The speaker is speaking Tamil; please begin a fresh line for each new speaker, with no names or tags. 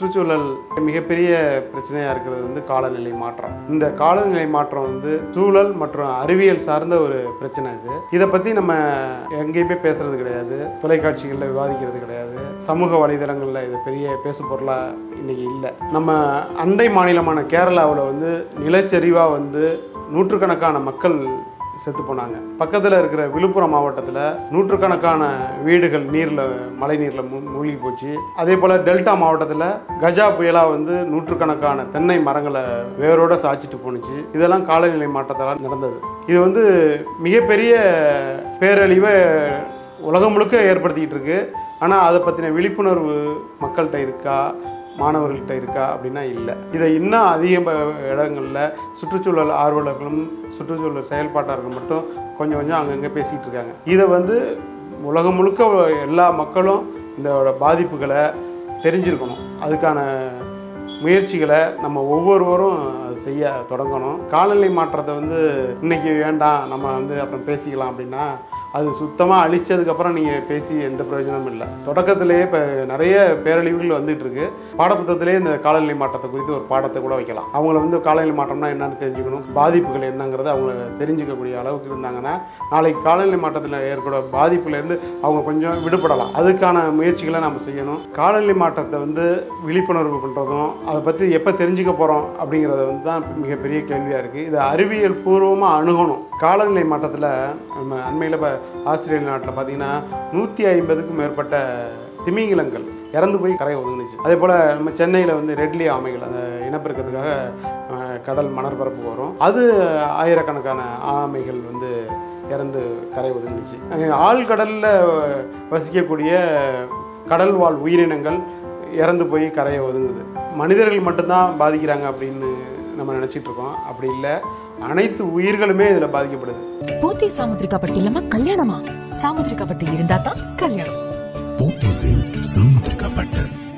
சுற்றுச்சூழல் மிகப்பெரிய பிரச்சனையாக இருக்கிறது வந்து காலநிலை மாற்றம். இந்த காலநிலை மாற்றம் வந்து சூழல் மற்றும் அறிவியல் சார்ந்த ஒரு பிரச்சனை இது. இதை பற்றி நம்ம எங்கேயுமே பேசுறது கிடையாது, தொலைக்காட்சிகளில் விவாதிக்கிறது கிடையாது, சமூக வலைதளங்களில் இது பெரிய பேசு பொருளாக இன்றைக்கி இல்லை. நம்ம அண்டை மாநிலமான கேரளாவில் வந்து நிலச்சரிவாக வந்து நூற்றுக்கணக்கான மக்கள் செத்து போனாங்க. பக்கத்தில் இருக்கிற விழுப்புரம் மாவட்டத்தில் நூற்றுக்கணக்கான வீடுகள் மழை நீரில் மூழ்கி போச்சு. அதே போல் டெல்டா மாவட்டத்தில் கஜா புயலாக வந்து நூற்றுக்கணக்கான தென்னை மரங்களை வேரோட சாய்ச்சிட்டு போணுச்சு. இதெல்லாம் காலநிலை மாற்றத்தால் நடந்தது. இது வந்து மிகப்பெரிய பேரழிவை உலகம் முழுக்க ஏற்படுத்திக்கிட்டு இருக்கு. ஆனால் அதை பற்றின விழிப்புணர்வு மக்கள்கிட்ட இருக்கா, மாணவர்கள்ட்ட இருக்கா அப்படின்னா இல்லை. இதை இன்னும் அதிக இடங்களில் சுற்றுச்சூழல் ஆர்வலர்களும் சுற்றுச்சூழல் செயல்பாட்டாளர்கள் மட்டும் கொஞ்சம் அங்கங்கே பேசிகிட்டு இருக்காங்க. இதை வந்து உலகம் முழுக்க எல்லா மக்களும் இதோட பாதிப்புகளை தெரிஞ்சிருக்கணும். அதுக்கான முயற்சிகளை நம்ம ஒவ்வொருவரும் செய்ய தொடங்கணும். காலநிலை மாற்றத்தை வந்து இன்றைக்கி வேண்டாம், நம்ம வந்து அப்புறம் பேசிக்கலாம் அப்படின்னா அது சுத்தமாக அழிச்சதுக்கப்புறம் நீங்கள் பேசி எந்த பிரயோஜனமும் இல்லை. தொடக்கத்திலேயே இப்போ நிறைய பேரழிவுகள் வந்துகிட்டு இருக்கு. பாடப்புத்தகத்திலே இந்த காலநிலை மாற்றத்தை குறித்து ஒரு பாடத்தை கூட வைக்கலாம். அவங்கள வந்து காலநிலை மாற்றம்னா என்னன்னு தெரிஞ்சுக்கணும், பாதிப்புகள் என்னங்கிறத அவங்க தெரிஞ்சுக்கக்கூடிய அளவுக்கு இருந்தாங்கன்னா நாளைக்கு காலநிலை மாற்றத்தில் ஏற்பட பாதிப்புலேருந்து அவங்க கொஞ்சம் விடுபடலாம். அதுக்கான முயற்சிகளை நம்ம செய்யணும். காலநிலை மாற்றத்தை வந்து விழிப்புணர்வு பண்ணுறதும் அதை பற்றி எப்போ தெரிஞ்சுக்க போகிறோம் அப்படிங்கிறத வந்து தான் மிகப்பெரிய கேள்வியாக இருக்குது. இதை அறிவியல் பூர்வமாக அணுகணும். காலநிலை மாற்றத்தில் நம்ம அண்மையில் இப்போ ஆஸ்திரேலியா நாட்டில் பார்த்தீங்கன்னா 150க்கும் மேற்பட்ட திமிங்கிலங்கள் இறந்து போய் கரை ஒதுங்குச்சு. அதே போல் நம்ம சென்னையில் வந்து ரெட்லி ஆமைகள் அந்த இனப்பெருக்கத்துக்காக கடல் மணற்பரப்பு வரும். அது ஆயிரக்கணக்கான ஆமைகள் வந்து இறந்து கரை ஒதுங்குச்சு. ஆழ்கடலில் வசிக்கக்கூடிய கடல் வாழ் உயிரினங்கள் இறந்து போய் கரையை ஒதுங்குது. மனிதர்கள் மட்டும்தான் பாதிக்கிறாங்க அப்படின்னு நம்ம நினச்சிட்டு இருக்கோம். அப்படி இல்லை, அனைத்து உயிர்களுமே இதில் பாதிக்கப்படுது.
போத்தி சாமுத்திரிகா பட்டு இல்லாம கல்யாணமா? சாமுத்திரிகா பட்டு இருந்தா தான் கல்யாணம். போத்தி சாமுத்திரிகா பட்டு.